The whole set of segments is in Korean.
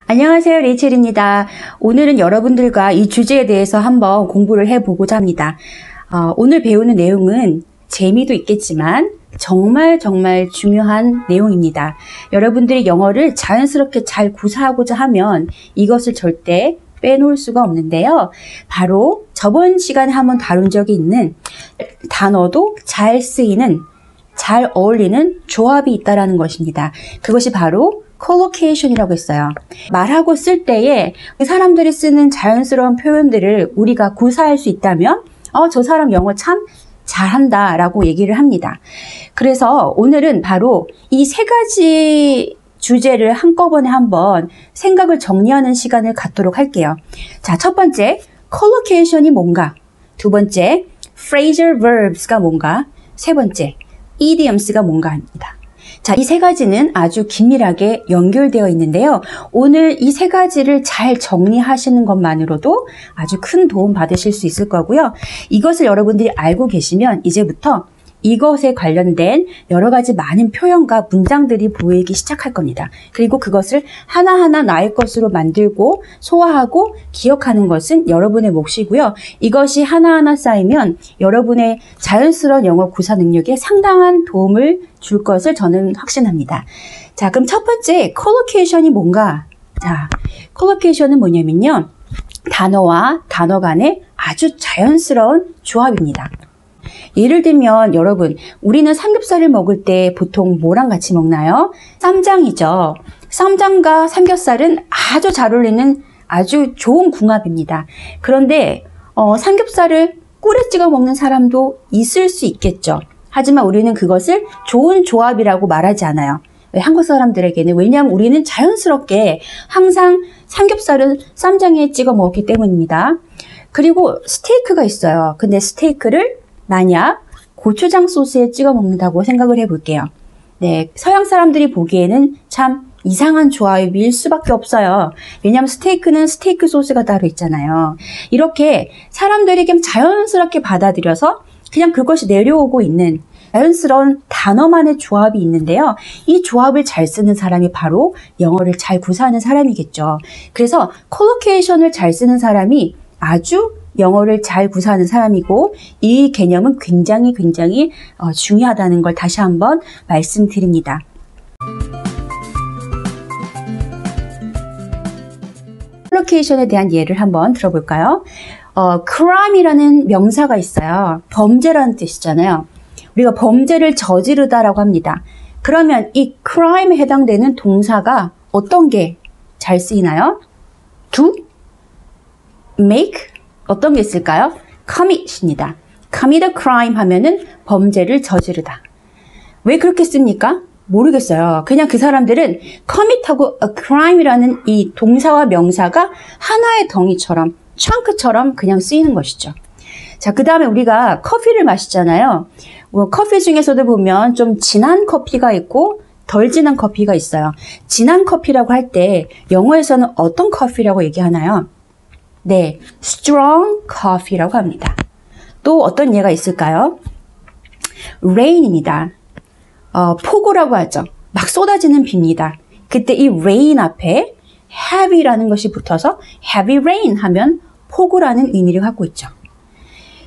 안녕하세요, 레이첼입니다. 오늘은 여러분들과 이 주제에 대해서 한번 공부를 해보고자 합니다. 오늘 배우는 내용은 재미도 있겠지만 정말 중요한 내용입니다. 여러분들이 영어를 자연스럽게 잘 구사하고자 하면 이것을 절대 빼놓을 수가 없는데요. 바로 저번 시간에 한번 다룬 적이 있는 단어도 잘 쓰이는, 잘 어울리는 조합이 있다는 것입니다. 그것이 바로 collocation이라고 했어요. 말하고 쓸 때에 사람들이 쓰는 자연스러운 표현들을 우리가 구사할 수 있다면 저 사람 영어 참 잘한다 라고 얘기를 합니다. 그래서 오늘은 바로 이 세 가지 주제를 한꺼번에 한번 생각을 정리하는 시간을 갖도록 할게요. 자, 첫 번째, collocation이 뭔가? 두 번째, phrasal verbs가 뭔가? 세 번째, idioms가 뭔가 합니다. 자, 이 세 가지는 아주 긴밀하게 연결되어 있는데요. 오늘 이 세 가지를 잘 정리하시는 것만으로도 아주 큰 도움 받으실 수 있을 거고요. 이것을 여러분들이 알고 계시면 이제부터 이것에 관련된 여러 가지 많은 표현과 문장들이 보이기 시작할 겁니다. 그리고 그것을 하나하나 나의 것으로 만들고 소화하고 기억하는 것은 여러분의 몫이고요. 이것이 하나하나 쌓이면 여러분의 자연스러운 영어 구사 능력에 상당한 도움을 줄 것을 저는 확신합니다. 자, 그럼 첫 번째, collocation이 뭔가? 자, collocation은 뭐냐면요. 단어와 단어 간의 아주 자연스러운 조합입니다. 예를 들면 여러분, 우리는 삼겹살을 먹을 때 보통 뭐랑 같이 먹나요? 쌈장이죠. 쌈장과 삼겹살은 아주 잘 어울리는 아주 좋은 궁합입니다. 그런데 삼겹살을 꿀에 찍어 먹는 사람도 있을 수 있겠죠. 하지만 우리는 그것을 좋은 조합이라고 말하지 않아요. 왜? 한국 사람들에게는. 왜냐하면 우리는 자연스럽게 항상 삼겹살은 쌈장에 찍어 먹기 때문입니다. 그리고 스테이크가 있어요. 근데 스테이크를 만약 고추장 소스에 찍어 먹는다고 생각을 해볼게요. 네, 서양 사람들이 보기에는 참 이상한 조합일 수밖에 없어요. 왜냐하면 스테이크는 스테이크 소스가 따로 있잖아요. 이렇게 사람들이 그냥 자연스럽게 받아들여서 그냥 그것이 내려오고 있는 자연스러운 단어만의 조합이 있는데요. 이 조합을 잘 쓰는 사람이 바로 영어를 잘 구사하는 사람이겠죠. 그래서 collocation을 잘 쓰는 사람이 아주 영어를 잘 구사하는 사람이고, 이 개념은 굉장히 중요하다는 걸 다시 한번 말씀드립니다. collocation에 대한 예를 한번 들어볼까요? crime이라는 명사가 있어요. 범죄라는 뜻이잖아요. 우리가 범죄를 저지르다라고 합니다. 그러면 이 crime에 해당되는 동사가 어떤 게 잘 쓰이나요? do, make, 어떤 게 있을까요? commit입니다. commit a crime 하면은 범죄를 저지르다. 왜 그렇게 씁니까? 모르겠어요. 그냥 그 사람들은 commit하고 a crime이라는 이 동사와 명사가 하나의 덩이처럼, chun크처럼 그냥 쓰이는 것이죠. 자, 그 다음에 우리가 커피를 마시잖아요. 커피 중에서도 보면 좀 진한 커피가 있고 덜 진한 커피가 있어요. 진한 커피라고 할 때 영어에서는 어떤 커피라고 얘기하나요? 네, strong coffee라고 합니다. 또 어떤 예가 있을까요? rain입니다. 폭우라고 하죠. 막 쏟아지는 비입니다. 그때 이 rain 앞에 heavy라는 것이 붙어서 heavy rain 하면 폭우라는 의미를 갖고 있죠.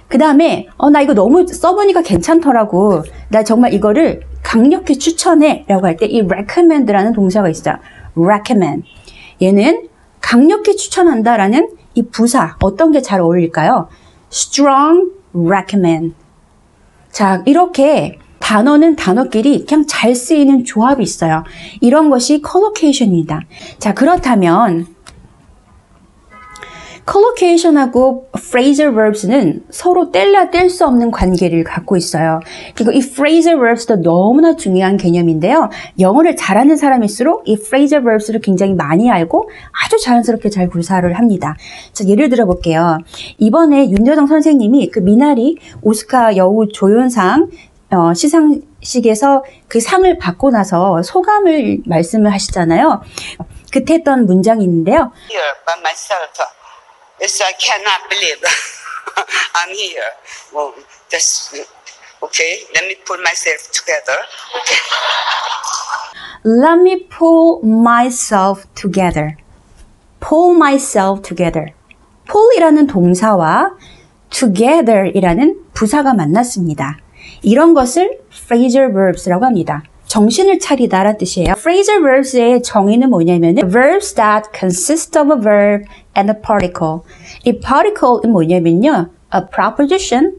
그 다음에 나 이거 너무 써보니까 괜찮더라고. 나 정말 이거를 강력히 추천해 라고 할 때 이 recommend라는 동사가 있어요. recommend. 얘는 강력히 추천한다라는 이 부사, 어떤 게 잘 어울릴까요? strong recommend. 자, 이렇게 단어는 단어끼리 그냥 잘 쓰이는 조합이 있어요. 이런 것이 collocation입니다. 자, 그렇다면 collocation하고 phrasal verbs는 서로 뗄래야 뗄 수 없는 관계를 갖고 있어요. 그리고 이 phrasal verbs도 너무나 중요한 개념인데요. 영어를 잘하는 사람일수록 이 phrasal verbs를 굉장히 많이 알고 아주 자연스럽게 잘 구사를 합니다. 자, 예를 들어 볼게요. 이번에 윤여정 선생님이 그 미나리 오스카 여우 조연상 시상식에서 그 상을 받고 나서 소감을 말씀을 하시잖아요. 그때 했던 문장이 있는데요. Here by myself. Yes, I cannot believe I'm here. Well, just okay. Let me pull myself together. Okay. Let me pull myself together. pull myself together. pull이라는 동사와 together이라는 부사가 만났습니다. 이런 것을 phrasal verbs라고 합니다. 정신을 차리다라는 뜻이에요. phrasal verbs의 정의는 뭐냐면은 verbs that consist of a verb and a particle. 이 particle은 뭐냐면요. a preposition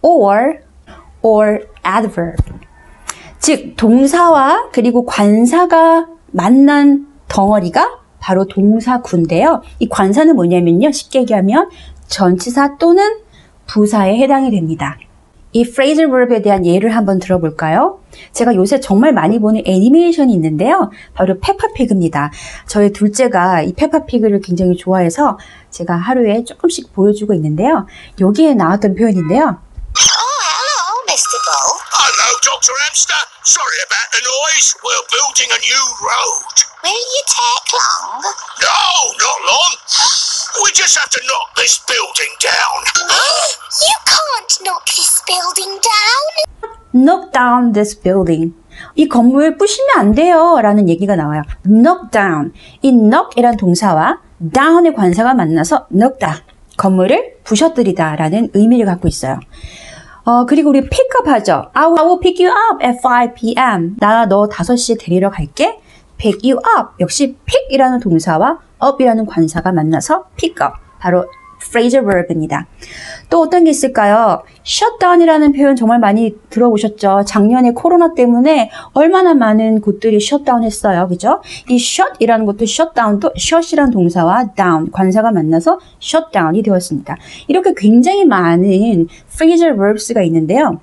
or adverb. 즉 동사와 그리고 관사가 만난 덩어리가 바로 동사구인데요. 이 관사는 뭐냐면요. 쉽게 얘기하면 전치사 또는 부사에 해당이 됩니다. 이 phrasal verb에 대한 예를 한번 들어볼까요? 제가 요새 정말 많이 보는 애니메이션이 있는데요. 바로 페파피그입니다. 저희 둘째가 이 페파피그를 굉장히 좋아해서 제가 하루에 조금씩 보여주고 있는데요. 여기에 나왔던 표현인데요. Hello, Mr. Bull. Hello, Dr. Hamster. Sorry about the noise. We're building a new road. Will you take long? No, not long. We just have to knock this building down. You can't knock this building down. knock down this building. 이 건물 부시면 안 돼요 라는 얘기가 나와요. knock down. 이 knock이란 동사와 down의 관사가 만나서 knock down. 건물을 부셔뜨리다 라는 의미를 갖고 있어요. 그리고 우리 pick up 하죠. I will pick you up at 5 p.m. 나 너 5시에 데리러 갈게. pick you up. 역시 pick이라는 동사와 up이라는 관사가 만나서 pick up. 바로 phrasal verb입니다. 또 어떤 게 있을까요? shutdown이라는 표현 정말 많이 들어보셨죠? 작년에 코로나 때문에 얼마나 많은 곳들이 shutdown 했어요. 그죠? 이 shut이라는 것도 shutdown도 shut이라는 동사와 down, 관사가 만나서 shutdown이 되었습니다. 이렇게 굉장히 많은 phrasal verbs가 있는데요.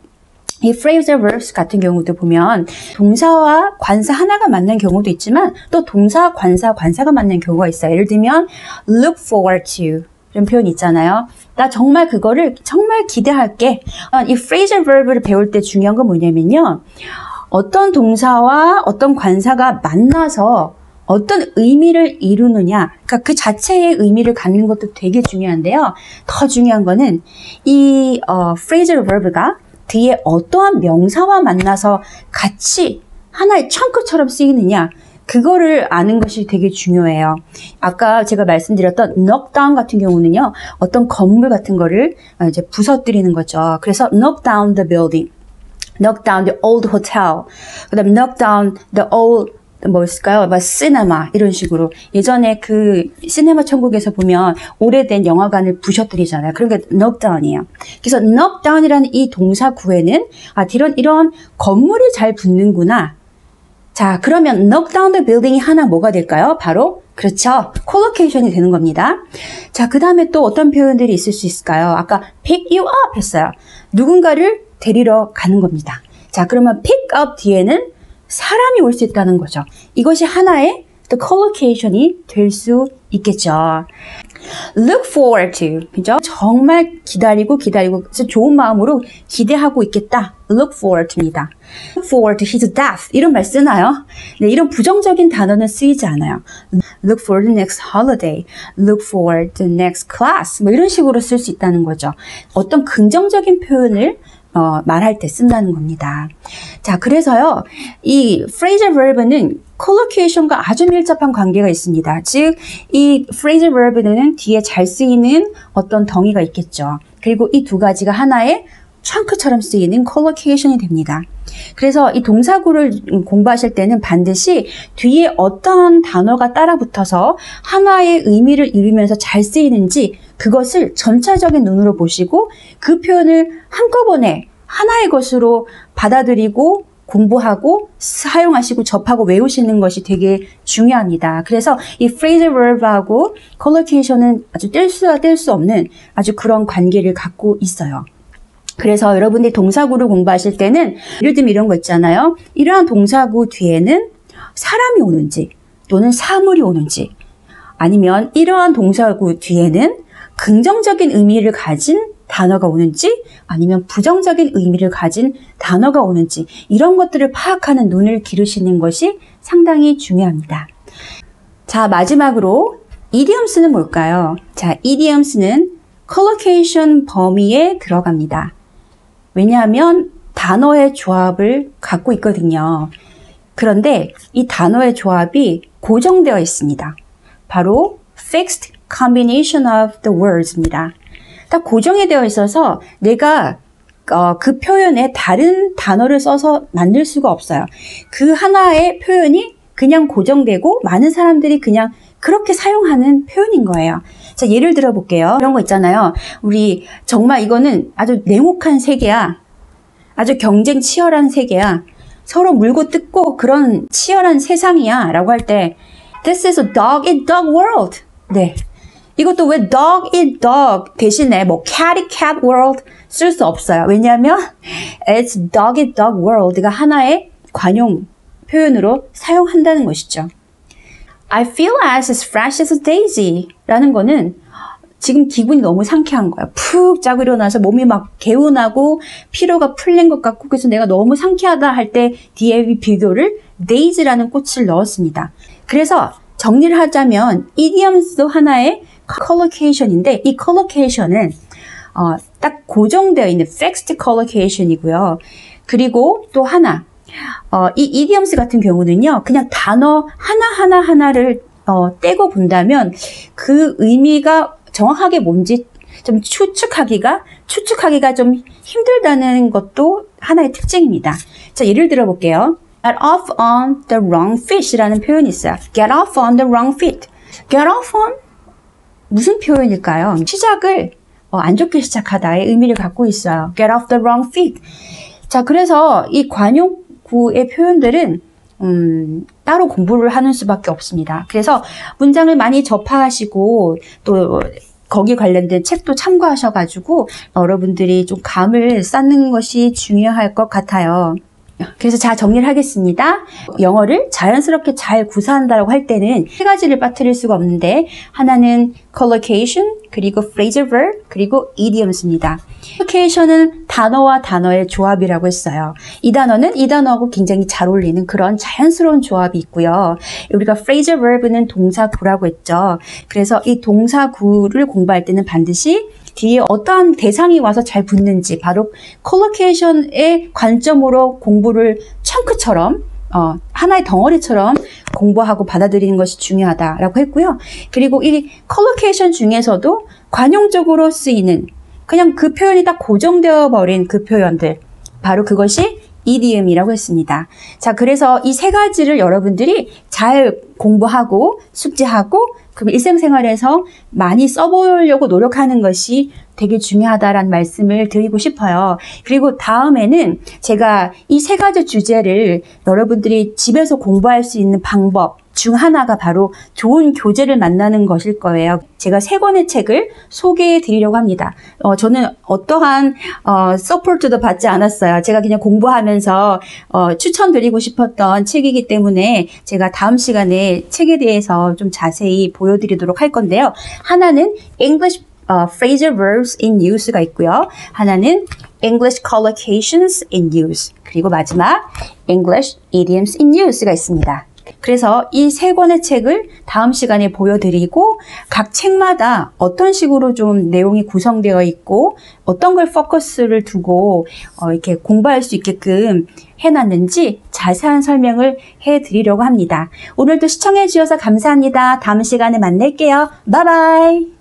이 phrasal verbs 같은 경우도 보면 동사와 관사 하나가 맞는 경우도 있지만 또 동사, 관사가 맞는 경우가 있어요. 예를 들면 look forward to 이런 표현이 있잖아요. 나 정말 그거를 정말 기대할게. 이 phrasal verb를 배울 때 중요한 건 뭐냐면요. 어떤 동사와 어떤 관사가 만나서 어떤 의미를 이루느냐. 그러니까 그 자체의 의미를 갖는 것도 되게 중요한데요. 더 중요한 거는 이 phrasal verb가 뒤에 어떠한 명사와 만나서 같이 하나의 chunks처럼 쓰이느냐. 그거를 아는 것이 되게 중요해요. 아까 제가 말씀드렸던 knock down 같은 경우는요. 어떤 건물 같은 거를 이제 부서뜨리는 거죠. 그래서 knock down the building, knock down the old hotel, 그다음 knock down the old 뭐 있을까요? 시네마 이런 식으로 예전에 그 시네마 천국에서 보면 오래된 영화관을 부셔뜨리잖아요. 그런 게 knock down이에요. 그래서 knock down이라는 이 동사구에는 이런 건물이 잘 붙는구나. 자, 그러면 knock down the building이 하나 뭐가 될까요? 바로 그렇죠. collocation이 되는 겁니다. 자, 그 다음에 또 어떤 표현들이 있을 수 있을까요? 아까 pick you up 했어요. 누군가를 데리러 가는 겁니다. 자, 그러면 pick up 뒤에는 사람이 올 수 있다는 거죠. 이것이 하나의 또 collocation이 될 수 있겠죠. look forward to, 그죠? 정말 기다리고 그래서 좋은 마음으로 기대하고 있겠다. look forward to입니다. look forward to his death 이런 말 쓰나요? 네, 이런 부정적인 단어는 쓰이지 않아요. look forward to next holiday, look forward to next class 뭐 이런 식으로 쓸 수 있다는 거죠. 어떤 긍정적인 표현을 말할 때 쓴다는 겁니다. 자, 그래서요, 이 phrasal verb는 collocation과 아주 밀접한 관계가 있습니다. 즉, 이 phrasal verb는 뒤에 잘 쓰이는 어떤 덩이가 있겠죠. 그리고 이 두 가지가 하나의 chunk처럼 쓰이는 collocation이 됩니다. 그래서 이 동사구를 공부하실 때는 반드시 뒤에 어떤 단어가 따라붙어서 하나의 의미를 이루면서 잘 쓰이는지 그것을 전체적인 눈으로 보시고 그 표현을 한꺼번에 하나의 것으로 받아들이고 공부하고 사용하시고 접하고 외우시는 것이 되게 중요합니다. 그래서 이 phrasal verb하고 collocation은 아주 뗄 수 없는 아주 그런 관계를 갖고 있어요. 그래서 여러분들이 동사구를 공부하실 때는 예를 들면 이런 거 있잖아요. 이러한 동사구 뒤에는 사람이 오는지 또는 사물이 오는지 아니면 이러한 동사구 뒤에는 긍정적인 의미를 가진 단어가 오는지 아니면 부정적인 의미를 가진 단어가 오는지 이런 것들을 파악하는 눈을 기르시는 것이 상당히 중요합니다. 자, 마지막으로 idioms는 뭘까요? 자, idioms는 collocation 범위에 들어갑니다. 왜냐하면 단어의 조합을 갖고 있거든요. 그런데 이 단어의 조합이 고정되어 있습니다. 바로 fixed combination of the words입니다. 딱 고정이 되어 있어서 내가 그 표현에 다른 단어를 써서 만들 수가 없어요. 그 하나의 표현이 그냥 고정되고 많은 사람들이 그냥 그렇게 사용하는 표현인 거예요. 자, 예를 들어 볼게요. 이런 거 있잖아요. 우리 정말 이거는 아주 냉혹한 세계야. 아주 경쟁 치열한 세계야. 서로 물고 뜯고 그런 치열한 세상이야 라고 할 때 This is a dog-eat-dog world. 네. 이것도 왜 dog-eat-dog 대신에 뭐 cat-eat-cat world 쓸 수 없어요. 왜냐하면 it's dog-eat-dog world가 하나의 관용 표현으로 사용한다는 것이죠. I feel as fresh as a daisy 라는 거는 지금 기분이 너무 상쾌한 거야. 푹 자고 일어나서 몸이 막 개운하고 피로가 풀린 것 같고 그래서 내가 너무 상쾌하다 할 때 뒤에 비교를 daisy라는 꽃을 넣었습니다. 그래서 정리를 하자면 idioms도 하나의 collocation인데 이 collocation은 딱 고정되어 있는 fixed collocation이고요. 그리고 또 하나 이 idioms 같은 경우는요. 그냥 단어 하나를 떼고 본다면 그 의미가 정확하게 뭔지 좀 추측하기가 좀 힘들다는 것도 하나의 특징입니다. 자, 예를 들어 볼게요. Get off on the wrong fit이라는 표현이 있어요. Get off on the wrong fit. Get off on 무슨 표현일까요? 시작을 안 좋게 시작하다의 의미를 갖고 있어요. Get off the wrong fit. 자, 그래서 이 관용구의 표현들은 따로 공부를 하는 수밖에 없습니다. 그래서 문장을 많이 접하시고 또 거기 관련된 책도 참고하셔가지고 여러분들이 좀 감을 쌓는 것이 중요할 것 같아요. 그래서 자, 정리를 하겠습니다. 영어를 자연스럽게 잘 구사한다고 할 때는 세 가지를 빠뜨릴 수가 없는데 하나는 collocation, 그리고 phrasal verb, 그리고 idioms입니다. collocation은 단어와 단어의 조합이라고 했어요. 이 단어는 이 단어하고 굉장히 잘 어울리는 그런 자연스러운 조합이 있고요. 우리가 phrasal verb는 동사구라고 했죠. 그래서 이 동사구를 공부할 때는 반드시 뒤에 어떠한 대상이 와서 잘 붙는지 바로 collocation의 관점으로 공부를 청크처럼 하나의 덩어리처럼 공부하고 받아들이는 것이 중요하다라고 했고요. 그리고 이 collocation 중에서도 관용적으로 쓰이는 그냥 그 표현이 딱 고정되어 버린 그 표현들 바로 그것이 idiom이라고 했습니다. 자, 그래서 이 세 가지를 여러분들이 잘 공부하고 숙지하고 그럼 일상생활에서 많이 써보려고 노력하는 것이 되게 중요하다라는 말씀을 드리고 싶어요. 그리고 다음에는 제가 이 세 가지 주제를 여러분들이 집에서 공부할 수 있는 방법 중 하나가 바로 좋은 교재를 만나는 것일 거예요. 제가 3권의 책을 소개해 드리려고 합니다. 저는 어떠한 서포트도 받지 않았어요. 제가 그냥 공부하면서 추천드리고 싶었던 책이기 때문에 제가 다음 시간에 책에 대해서 좀 자세히 보여드리도록 할 건데요. 하나는 English phrasal verbs in use가 있고요. 하나는 English collocations in use. 그리고 마지막 English idioms in use가 있습니다. 그래서 이 3권의 책을 다음 시간에 보여드리고 각 책마다 어떤 식으로 좀 내용이 구성되어 있고 어떤 걸 포커스를 두고 이렇게 공부할 수 있게끔 해놨는지 자세한 설명을 해드리려고 합니다. 오늘도 시청해 주셔서 감사합니다. 다음 시간에 만날게요. 바이바이.